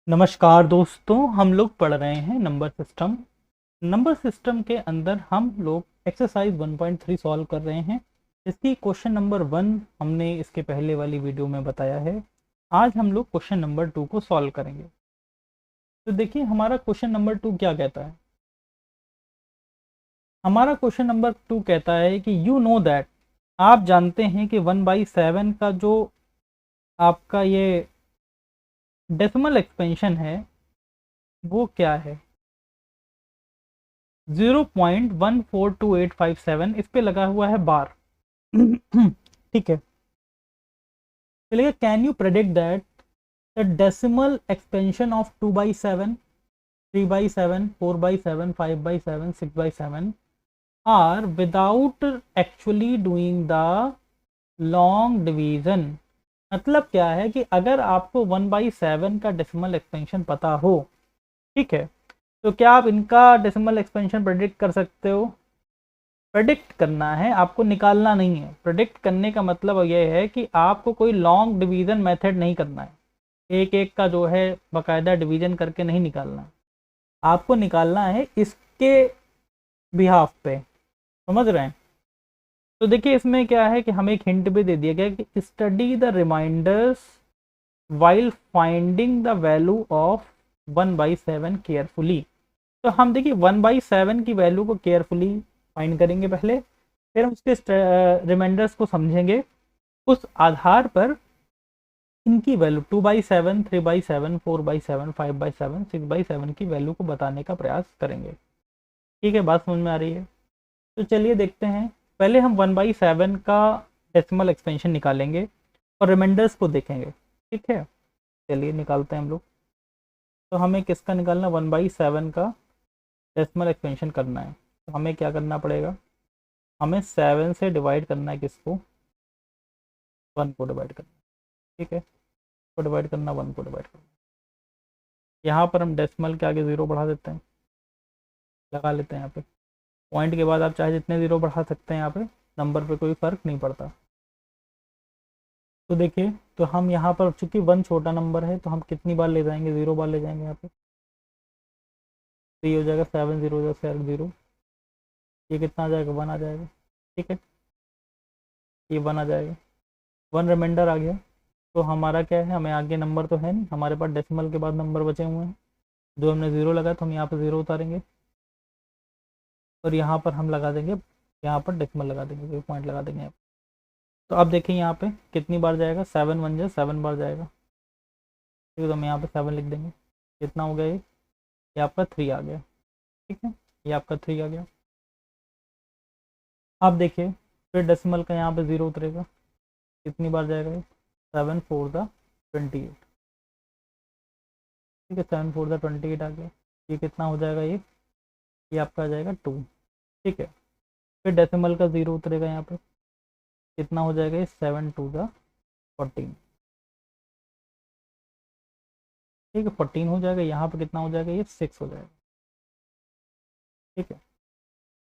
नमस्कार दोस्तों, हम लोग पढ़ रहे हैं नंबर सिस्टम। नंबर सिस्टम के अंदर हम लोग एक्सरसाइज 1.3 सॉल्व कर रहे हैं। इसकी क्वेश्चन नंबर 1 हमने इसके पहले वाली वीडियो में बताया है। आज हम लोग क्वेश्चन नंबर 2 को सॉल्व करेंगे। तो देखिए हमारा क्वेश्चन नंबर 2 क्या कहता है। हमारा क्वेश्चन नंबर 2 कहता है कि यू नो दैट, आप जानते हैं कि 1/7 का जो आपका ये डेसिमल एक्सपेंशन है वो क्या है। 0.142857 इस पे लगा हुआ है बार। ठीक है, चलिए can you predict that the decimal expansion of 2/7, 3/7, 4/7, 5/7, 6/7 are without actually doing the long division. मतलब क्या है कि अगर आपको 1/7 का डेसिमल एक्सपेंशन पता हो, ठीक है, तो क्या आप इनका डेसिमल एक्सपेंशन प्रेडिक्ट कर सकते हो। प्रेडिक्ट करना है, आपको निकालना नहीं है। प्रेडिक्ट करने का मतलब यह है कि आपको कोई लॉन्ग डिवीजन मेथड नहीं करना है, एक एक का जो है बाकायदा डिवीजन करके नहीं निकालना है। आपको निकालना है इसके बिहाफ पे, समझ रहे हैं। तो देखिए इसमें क्या है कि हमें एक हिंट भी दे दिया गया कि study the reminders while finding the value of 1/7 carefully. तो हम देखिए 1/7 की वैल्यू को केयरफुली फाइंड करेंगे पहले, फिर हम उसके रिमाइंडर्स को समझेंगे। उस आधार पर इनकी वैल्यू 2/7, 3/7, 4/7, 5/7, 6/7 की वैल्यू को बताने का प्रयास करेंगे। ठीक है, बात समझ में आ रही है। तो चलिए देखते हैं। पहले हम 1/7 का डेसिमल एक्सपेंशन निकालेंगे और रिमाइंडर्स को देखेंगे। ठीक है, चलिए निकालते हैं हम लोग। तो हमें किसका निकालना, 1/7 का डेसिमल एक्सपेंशन करना है। तो हमें क्या करना पड़ेगा, हमें 7 से डिवाइड करना है किसको, 1 को डिवाइड करना है। ठीक है, को डिवाइड करना, 1 को डिवाइड करना। यहाँ पर हम डेसिमल के आगे ज़ीरो बढ़ा देते हैं, लगा लेते हैं यहाँ पे। पॉइंट के बाद आप चाहे जितने ज़ीरो बढ़ा सकते हैं, यहाँ पे नंबर पे कोई फ़र्क नहीं पड़ता। तो देखिए, तो हम यहाँ पर चूंकि 1 छोटा नंबर है तो हम कितनी बार ले जाएंगे, 0 बार ले जाएंगे यहाँ पे। तो ये हो जाएगा 7 0 0, ये कितना आ जाएगा, 1 आ जाएगा। ठीक है, ये 1 आ जाएगा, 1 रिमाइंडर आ गया। तो हमारा क्या है, हमें आगे नंबर तो है नहीं, हमारे पास डेसिमल के बाद नंबर बचे हुए हैं। जो हमने ज़ीरो लगाया तो हम यहाँ पर ज़ीरो उतारेंगे और यहाँ पर हम लगा देंगे, यहाँ पर डेसिमल लगा देंगे, कोई पॉइंट लगा देंगे यहाँ पर। तो अब देखिए यहाँ पे कितनी बार जाएगा, 7 1 जा 7 बार जाएगा। ठीक है, तो हम यहाँ पे 7 लिख देंगे। कितना हो गया ये आपका 3 आ गया। ठीक है, ये आपका 3 आ गया। अब देखिए फिर डेसिमल का यहाँ पे ज़ीरो उतरेगा। कितनी बार जाएगा ये, 7 4 द 28। ठीक है, 7 4 द 28 आ गया। ये कितना हो जाएगा, ये आपका आ जाएगा 2। ठीक है, फिर डेसिमल का ज़ीरो उतरेगा यहाँ पे। कितना हो जाएगा ये, 7 2 द 14। ठीक है, 14 हो जाएगा। यहाँ पे कितना हो जाएगा, ये 6 हो जाएगा। ठीक है,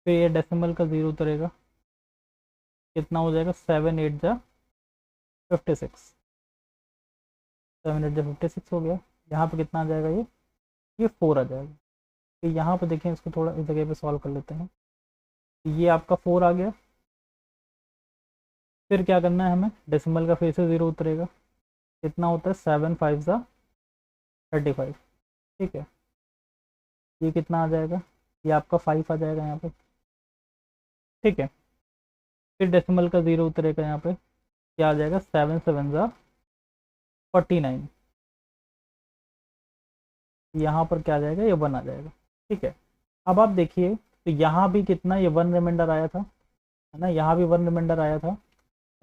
फिर ये डेसिमल का ज़ीरो उतरेगा। कितना हो जाएगा, 7 8 जा 56। 7 8 जा 56 हो गया। यहाँ पे कितना आ जाएगा, ये 4 आ जाएगा। तो यहाँ पे देखें, इसको थोड़ा इस जगह पे सॉल्व कर लेते हैं। ये आपका 4 आ गया। फिर क्या करना है हमें, डेसिमल का फिर से ज़ीरो उतरेगा। कितना होता है, 7 5 सा 35। ठीक है, ये कितना आ जाएगा, ये आपका 5 आ जाएगा यहाँ पे। ठीक है, फिर डेसिमल का ज़ीरो उतरेगा यहाँ पे। क्या आ जाएगा, 7 7 सा 49। यहाँ पर क्या आ जाएगा, ये 1 आ जाएगा। ठीक है, अब आप देखिए तो यहाँ भी कितना, ये 1 रिमाइंडर आया था, है ना, यहाँ भी 1 रिमाइंडर आया था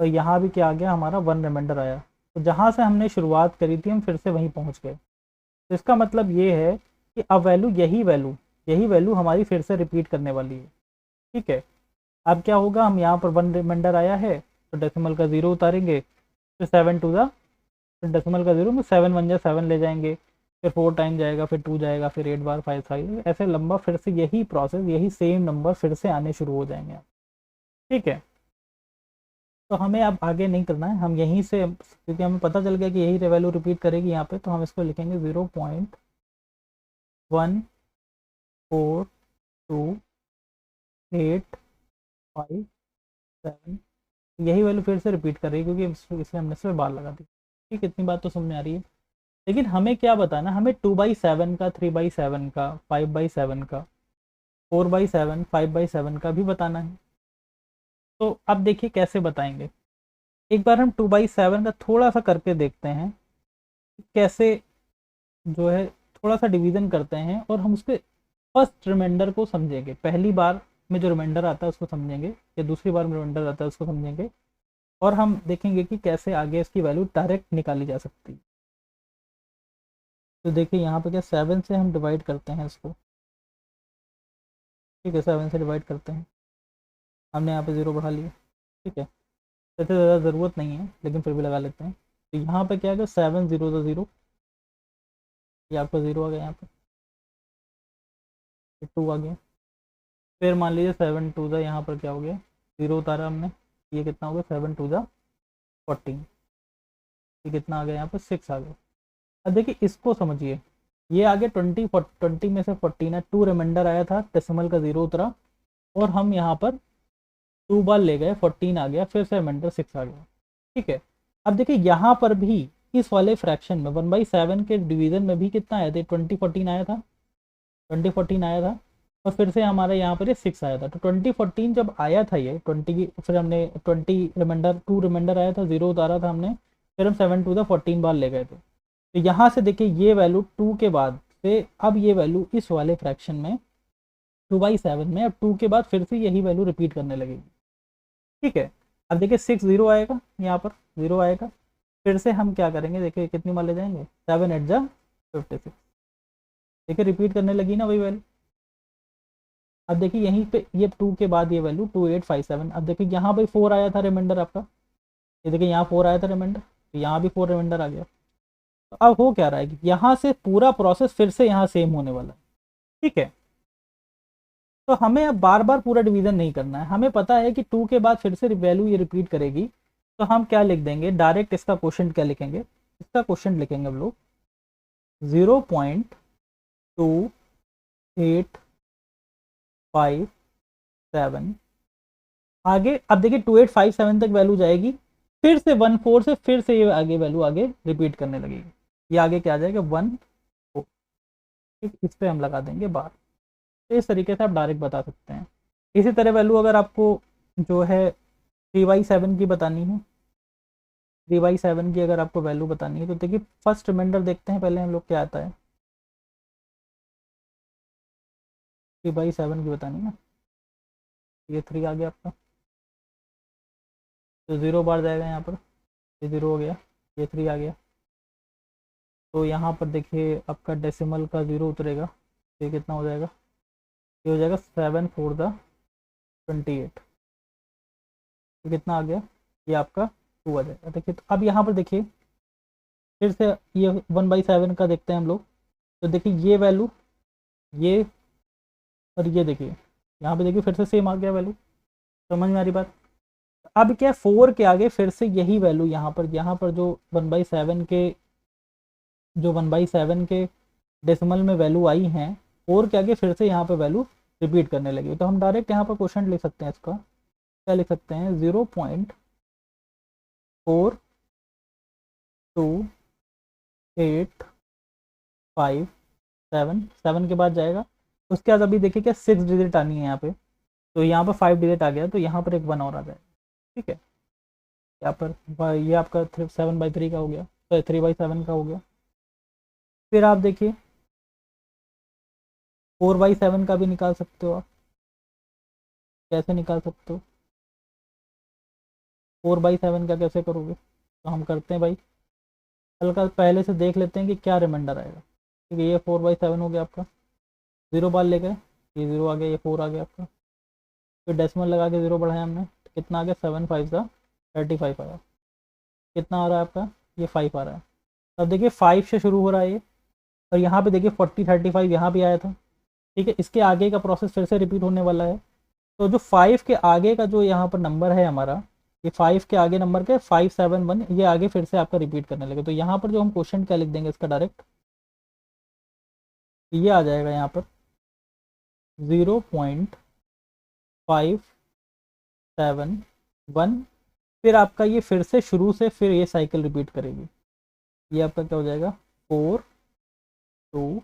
और यहाँ भी क्या आ गया, हमारा 1 रिमाइंडर आया। तो जहाँ से हमने शुरुआत करी थी हम फिर से वहीं पहुँच गए। तो इसका मतलब ये है कि अब वैल्यू यही वैल्यू हमारी फिर से रिपीट करने वाली है। ठीक है, अब क्या होगा, हम यहाँ पर 1 रिमाइंडर आया है तो डेसिमल का ज़ीरो उतारेंगे। फिर 7 2 ज़ा, फिर डेसिमल का ज़ीरो में 7 1 जा 7 ले जाएंगे। फिर 4 टाइम जाएगा, फिर 2 जाएगा, फिर 8 बार 5 5, ऐसे लंबा फिर से यही प्रोसेस, यही सेम नंबर फिर से आने शुरू हो जाएंगे। ठीक है, तो हमें अब आगे नहीं करना है, हम यहीं से, क्योंकि हमें पता चल गया कि यही वैल्यू रिपीट करेगी यहाँ पे, तो हम इसको लिखेंगे 0.142857, यही वैल्यू फिर से रिपीट कर रही है क्योंकि इसलिए हमने इसमें बार लगा दी। ठीक, इतनी बात तो समझ में आ रही है। लेकिन हमें क्या बताना, हमें 2/7 का, 3/7 का, 5/7 का, 4/7, 5/7 का भी बताना है। तो अब देखिए कैसे बताएंगे। एक बार हम 2/7 का थोड़ा सा करके देखते हैं कैसे जो है थोड़ा सा डिवीज़न करते हैं, और हम उसके फर्स्ट रिमाइंडर को समझेंगे। पहली बार में जो रिमाइंडर आता है उसको समझेंगे, या दूसरी बार में रिमाइंडर आता है उसको समझेंगे, और हम देखेंगे कि कैसे आगे इसकी वैल्यू डायरेक्ट निकाली जा सकती है। तो देखिए यहाँ पे क्या, 7 से हम डिवाइड करते हैं इसको। ठीक है, 7 से डिवाइड करते हैं, हमने यहाँ पे 0 बढ़ा लिया। ठीक है, वैसे ज़्यादा ज़रूरत नहीं है लेकिन फिर भी लगा लेते हैं। तो यहाँ पे क्या है, 7 0 तो 0, ये आपका 0 आ गया, यहाँ पे 2 आ गया। फिर मान लीजिए 7 2 ज़ा, यहाँ पर क्या हो गया, 0 उतारा हमने, ये कितना हो गया, 7 2 ज़ा 14, ये कितना आ गया, यहाँ पर 6 आ गया। अब देखिए इसको समझिए, ये आगे 20 में से 14 है, 2 रिमाइंडर आया था, डेसिमल का 0 उतरा, और हम यहाँ पर 2 बार ले गए, 14 आ गया, फिर से रिमाइंडर 6 आ गया। ठीक है, अब देखिए यहाँ पर भी इस वाले फ्रैक्शन में 1/7 के डिवीजन में भी कितना आया था, 2014 आया था, 2014 आया था, और फिर से हमारे यहाँ पर ये 6 आया था। तो 2014 जब आया था ये 20 की, फिर हमने 20 रिमाइंडर, 2 रिमाइंडर आया था, 0 उतारा था हमने, फिर हम 7 2 14 बार ले गए थे। तो यहाँ से देखिए ये वैल्यू 2 के बाद से, अब ये वैल्यू इस वाले फ्रैक्शन में 2/7 में, अब 2 के बाद फिर से यही वैल्यू रिपीट करने लगेगी। ठीक है, अब देखिए 6 0 आएगा, यहाँ पर 0 आएगा, फिर से हम क्या करेंगे, देखिए कितनी बार ले जाएंगे, 7 8 जा 56, देखिए रिपीट करने लगी ना वही वैल्यू। अब देखिए यहीं पे ये 2 के बाद ये वैल्यू 2857, अब देखिए यहाँ पे 4 आया था रिमाइंडर आपका, ये देखिए यहाँ 4 आया था रिमाइंडर, तो यहाँ भी 4 रिमाइंडर आ गया। तो अब हो क्या रहा है कि यहाँ से पूरा प्रोसेस फिर से यहाँ सेम होने वाला है। ठीक है, तो हमें अब बार बार पूरा डिवीजन नहीं करना है, हमें पता है कि 2 के बाद फिर से वैल्यू ये रिपीट करेगी। तो हम क्या लिख देंगे डायरेक्ट, इसका क्वेश्चन क्या लिखेंगे, इसका क्वेश्चन लिखेंगे हम लोग 0.2857। आगे अब देखिए 2857 तक वैल्यू जाएगी, फिर से 1 4 से फिर से ये आगे वैल्यू आगे रिपीट करने लगेगी, ये आगे क्या आ जाएगा 1 4। ठीक, इस पर हम लगा देंगे बार। तो इस तरीके से आप डायरेक्ट बता सकते हैं। इसी तरह वैल्यू अगर आपको जो है 3/7 की बतानी है, 3/7 की अगर आपको वैल्यू बतानी है, तो देखिए फर्स्ट रिमाइंडर देखते हैं पहले हम लोग क्या आता है। 3/7 की बतानी है ना, ये 3 आ गया आपका, तो 0 बार जाएगा यहाँ पर, ये 0 हो गया, ये 3 आ गया। तो यहाँ पर देखिए आपका डेसिमल का 0 उतरेगा, तो ये कितना हो जाएगा, ये हो जाएगा 7 4 28, तो कितना आ गया, ये आपका 2 आ जाएगा। देखिए तो अब यहाँ पर देखिए फिर से ये 1/7 का देखते हैं हम लोग। तो देखिए ये वैल्यू, ये और ये देखिए यहाँ पे देखिए फिर से सेम आ गया वैल्यू, समझ में आ रही बात। अब क्या 4 के आगे फिर से यही वैल्यू यहाँ पर जो 1/7 के, जो 1/7 के डेसिमल में वैल्यू आई हैं, 4 के आगे फिर से यहाँ पे वैल्यू रिपीट करने लगी। तो हम डायरेक्ट यहाँ पर क्वेश्चन लिख सकते हैं, इसका क्या लिख सकते हैं, 0.4287 के बाद जाएगा। उसके बाद अभी देखिए क्या 6 डिजिट आनी है यहाँ पे, तो यहाँ पर 5 डिजिट आ गया, तो यहाँ पर एक 1 और आ जाएगा। ठीक है, यहाँ पर ये आपका 7/3 का हो गया, तो 3/7 का हो गया। फिर आप देखिए 4/7 का भी निकाल सकते हो आप, कैसे निकाल सकते हो, 4/7 का कैसे करोगे, तो हम करते हैं भाई, हल्का पहले से देख लेते हैं कि क्या रिमाइंडर आएगा। ठीक है, ये 4/7 हो गया आपका, 0 बार ले गए, ये 0 आ गया, ये 4 आ गया आपका, फिर डेसिमल लगा के 0 बढ़ाया हमने, तो कितना आ गया, 7 5 का 35 आया। कितना आ रहा है आपका, ये 5 आ रहा है। अब देखिए 5 से शुरू हो रहा है ये, और यहाँ पे देखिए 40 35 यहाँ भी आया था। ठीक है, इसके आगे का प्रोसेस फिर से रिपीट होने वाला है। तो जो 5 के आगे का जो यहाँ पर नंबर है हमारा, ये 5 के आगे नंबर के 571 ये आगे फिर से आपका रिपीट करने लगे। तो यहाँ पर जो हम क्वेश्चन क्या लिख देंगे इसका डायरेक्ट, ये आ जाएगा यहाँ पर 0.571, फिर आपका ये फिर से शुरू से फिर ये साइकिल रिपीट करेगी। ये आपका क्या हो जाएगा 4 2,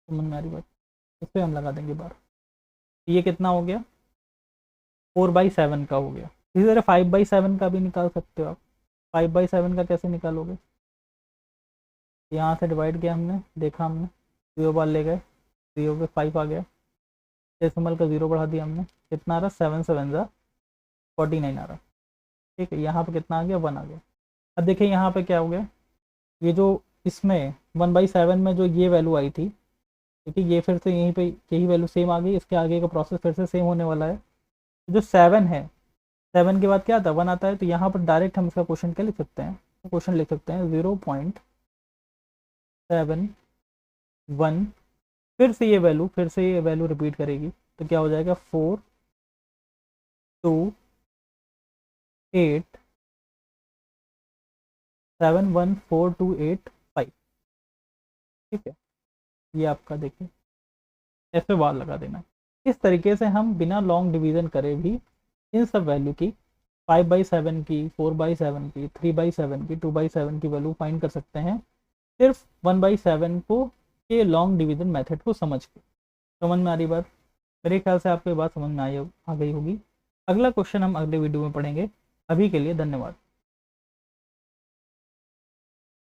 समझ में आ रही बात, इस पर हम लगा देंगे बार। ये कितना हो गया 4/7 का हो गया। इसी तरह 5/7 का भी निकाल सकते हो आप। 5/7 का कैसे निकालोगे, यहाँ से डिवाइड किया हमने, देखा हमने 0 बार ले गए, 0 पे 5 आ गया, डेसिमल का 0 बढ़ा दिया हमने, कितना आ रहा 7 7 ज़ा 49 आ रहा। ठीक है, यहाँ पे कितना आ गया 1 आ गया। अब देखिए यहाँ पे क्या हो गया, ये जो इसमें 1/7 में जो ये वैल्यू आई थी, क्योंकि ये फिर से यहीं पे यही वैल्यू सेम आ गई, इसके आगे का प्रोसेस फिर से सेम होने वाला है। जो 7 है, 7 के बाद क्या आता है 1 आता है, तो यहाँ पर डायरेक्ट हम इसका क्वेश्चन क्या लिख सकते हैं, क्वेश्चन लिख सकते हैं 0.71, फिर से ये वैल्यू रिपीट करेगी, तो क्या हो जाएगा 4 2 8 7 1 4 2 8 5। ठीक है, ये आपका देखिए ऐसे बार लगा देना। इस तरीके से हम बिना लॉन्ग डिवीज़न करे भी इन सब वैल्यू की 5/7 की, 4/7 की, 3/7 की, 2/7 की वैल्यू फाइंड कर सकते हैं, सिर्फ 1/7 को के लॉन्ग डिवीज़न मेथड को समझ के। समझ में आ रही बात, मेरे ख्याल से आपको ये बात समझ में आ गई होगी। अगला क्वेश्चन हम अगले वीडियो में पढ़ेंगे। अभी के लिए धन्यवाद।